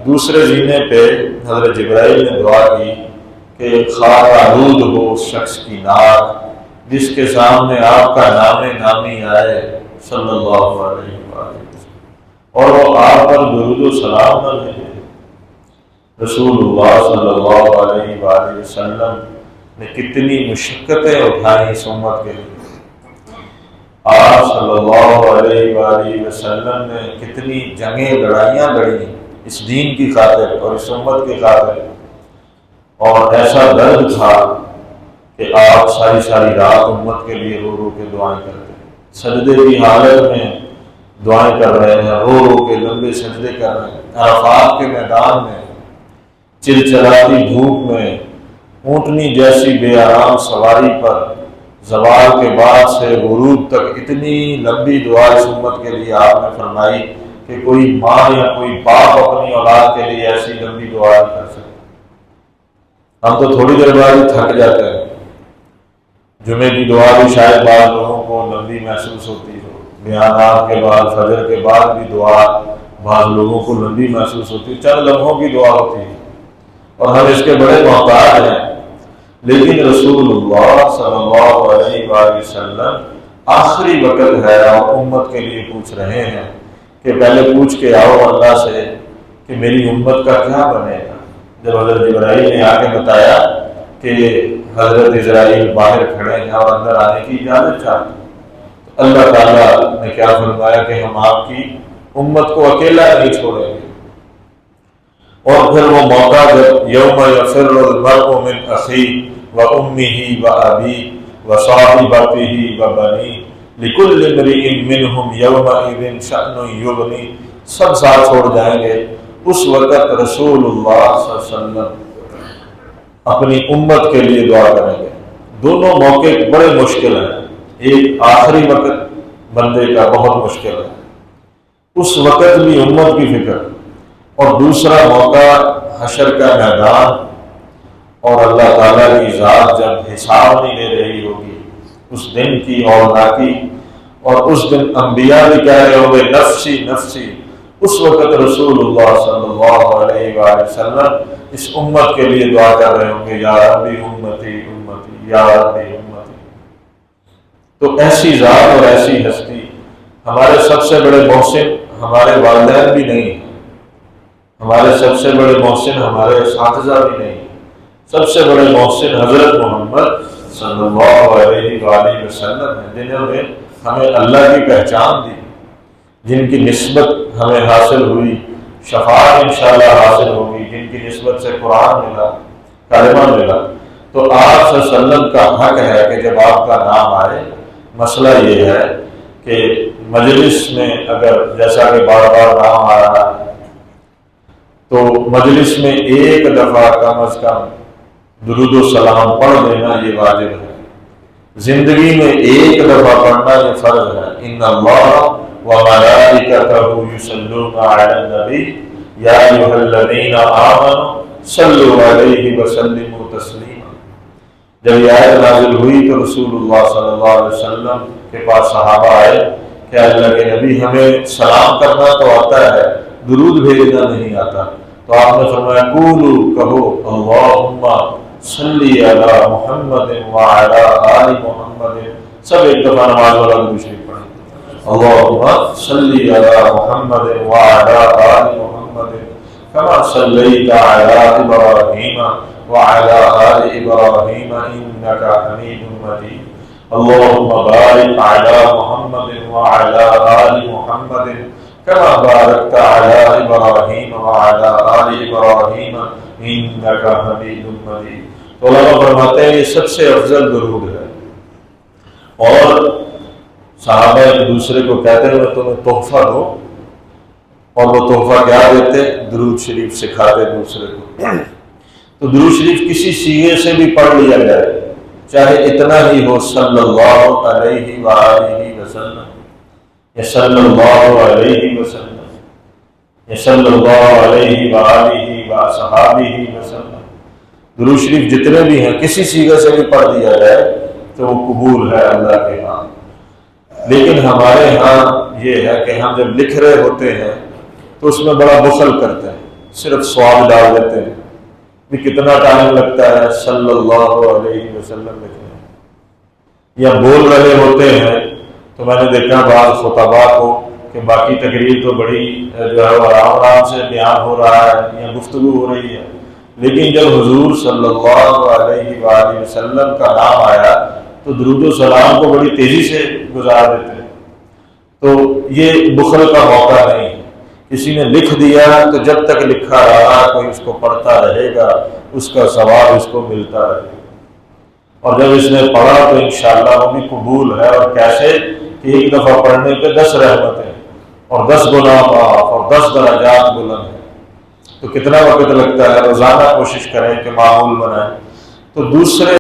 دوسرے زینے پہ حضرت جبرائیل نے دعا کی کہ خاک آلود ہو اس شخص کی ناک جس کے سامنے آپ کا نام نامی آئے صلی اللہ علیہ وسلم اور وہ آپ پر درود و سلام نہ بھیجے۔ رسول اللہ صلی اللہ علیہ وآلہ وسلم نے کتنی مشقتیں اٹھائیں اس امت کے لیے، آپ صلی اللہ علیہ وآلہ وسلم نے کتنی جنگیں لڑائیاں لڑیں اس دین کی خاطر اور اس امت کی خاطر، اور ایسا درد تھا کہ آپ ساری ساری رات امت کے لیے رو رو کے دعائیں کرتے ہیں، سجدے کی حالت میں دعائیں کر رہے ہیں، رو رو کے لمبے سجدے کر رہے ہیں، عرفات کے میدان میں چلچلاتی دھوپ میں اونٹنی جیسی بے آرام سواری پر زوال کے بعد سے غروب تک اتنی لمبی دعا اس امت کے لیے آپ نے فرمائی کہ کوئی ماں یا کوئی باپ اپنی اولاد کے لیے ایسی لمبی دعا نہیں کر سکتا۔ ہم تو تھوڑی دیر بعد ہی تھک جاتے ہیں، جمعے کی دعا بھی شاید بعض لوگوں کو لمبی محسوس ہوتی ہو، بیانات کے بعد فجر کے بعد بھی دعا بعض لوگوں کو لمبی محسوس ہوتی ہے، چند لمحوں کی دعا ہوتی ہے اور ہم اس کے بڑے محتاج ہیں، لیکن رسول اللہ صلی اللہ علیہ وآلہ وسلم آخری وقت ہے اور امت کے لیے پوچھ رہے ہیں کہ پہلے پوچھ کے آؤ اللہ سے کہ میری امت کا کیا بنے گا۔ جب حضرت جبرائیل نے آ کے بتایا کہ حضرت اسرائیل باہر کھڑے ہیں اور اندر آنے کی اجازت چاہتے ہیں، تو اللہ تعالیٰ نے کیا فرمایا کہ ہم آپ کی امت کو اکیلا نہیں چھوڑیں گے۔ اور پھر وہ موقع جب یوم یفر المرء من اخیہ و امہ و ابیہ و صاحبتہ و بنیہ لکل امرئ منہم یومئذ شأن یغنیہ، سب ساتھ چھوڑ جائیں گے۔ اس وقت رسول اللہ صلی اللہ علیہ وسلم اپنی امت کے لیے دعا کریں گے۔ دونوں موقع بڑے مشکل ہیں، ایک آخری وقت بندے کا بہت مشکل ہے، اس وقت بھی امت کی فکر، اور دوسرا موقع حشر کا میدان اور اللہ تعالیٰ کی ذات جب حساب نہیں لے رہی ہوگی اس دن کی ہولناکی کی، اور اس دن انبیاء بھی کہہ رہے ہوں گے نفسی نفسی، اس وقت رسول اللہ صلی اللہ علیہ وآلہ وسلم اس امت کے لیے دعا کر رہے ہوں گے یا ربی امتی امتی یا ربی امتی۔ تو ایسی ذات اور ایسی ہستی، ہمارے سب سے بڑے محسن ہمارے والدین بھی نہیں ہیں، ہمارے سب سے بڑے محسن ہمارے اساتذہ بھی نہیں، سب سے بڑے محسن حضرت محمد صلی اللہ علیہ وآلہ وسلم ہیں، جنہوں نے ہمیں اللہ کی پہچان دی، جن کی نسبت ہمیں حاصل ہوئی، شفاعت انشاءاللہ حاصل ہوگی، جن کی نسبت سے قرآن ملا، کلمہ ملا۔ تو آپ صلی اللہ علیہ وسلم کا حق ہے کہ جب آپ کا نام آئے، مسئلہ یہ ہے کہ مجلس میں اگر جیسا کہ بار بار نام آ رہا ہے تو مجلس میں ایک دفعہ کم از کم درود و سلام پڑھ دینا یہ واجب ہے، زندگی میں ایک دفعہ پڑھنا یہ فرض ہے۔ ان اللہ وملائکتہ یصلون علی النبی یا ایھا الذین آمنوا صلوا علیہ وسلموا تسلیما۔ جب یہ آیت نازل ہوئی تو رسول اللہ صلی اللہ علیہ وسلم کے پاس صحابہ آئے کہ اللہ کے نبی ہمیں سلام کرنا تو آتا ہے، درود بھیجنا نہیں آتا۔ تو آپ نے فرمایا قولوا، کہو اللہم صلی علی محمد وعلی آل محمد، سب ایک دفعہ نماز والا درود شریف پڑھیں، اللہم صلی علی محمد وعلی آل محمد کما صلیت علی ابراہیم وعلی آل ابراہیم انک حمید مجید، اللہم بارک علی محمد وعلی آل محمد کما بارکت علی ابراہیم وعلی آل ابراہیم انک حمید مجید۔ تو علماء فرماتے ہیں یہ سب سے افضل درود ہے، اور صحابہ ایک دوسرے کو کہتے ہیں میں تمہیں تحفہ دو، اور وہ تحفہ کیا دیتے؟ درود شریف سکھاتے دوسرے کو۔ تو درود شریف کسی سیغے سے بھی پڑھ لیا جائے، چاہے اتنا ہی ہو صلی اللہ علیہ وآلہ وسلم یا صلی اللہ علیہ وسلم یا صلی اللہ علیہ وآلہ وصحابہ وسلم، درود شریف جتنے بھی ہیں کسی سیغے سے بھی پڑھ دیا جائے تو وہ قبول ہے اللہ کے ہاں۔ لیکن ہمارے ہاں یہ ہے کہ ہم جب لکھ رہے ہوتے ہیں تو اس میں بڑا بخل کرتے ہیں، صرف سواد ڈال دیتے ہیں بھی کتنا ٹائم لگتا ہے صلی اللہ علیہ وسلم لکھنے، یا بول رہے ہوتے ہیں تو میں نے دیکھا بعض خطباء کو کہ باقی تقریر تو بڑی جو ہے وہ آرام آرام سے بیان ہو رہا ہے یا گفتگو ہو رہی ہے، لیکن جب حضور صلی اللہ علیہ وآلہ وسلم کا نام آیا تو درود و سلام کو بڑی تیزی سے گزار دیتے ہیں۔ تو یہ بخل کا موقع نہیں، کسی نے لکھ دیا تو جب تک لکھا رہا کوئی اس کو پڑھتا رہے گا، اس کا ثواب اس کو ملتا رہے گا، اور جب اس نے پڑھا تو انشاءاللہ وہ بھی قبول ہے۔ اور کیسے کہ ایک دفعہ پڑھنے پہ 10 رحمتیں اور 10 گناہ معاف اور 10 درجات بلند ہیں، تو کتنا وقت لگتا ہے؟ روزانہ کوشش کریں کہ معمول بنائیں۔ تو دوسرے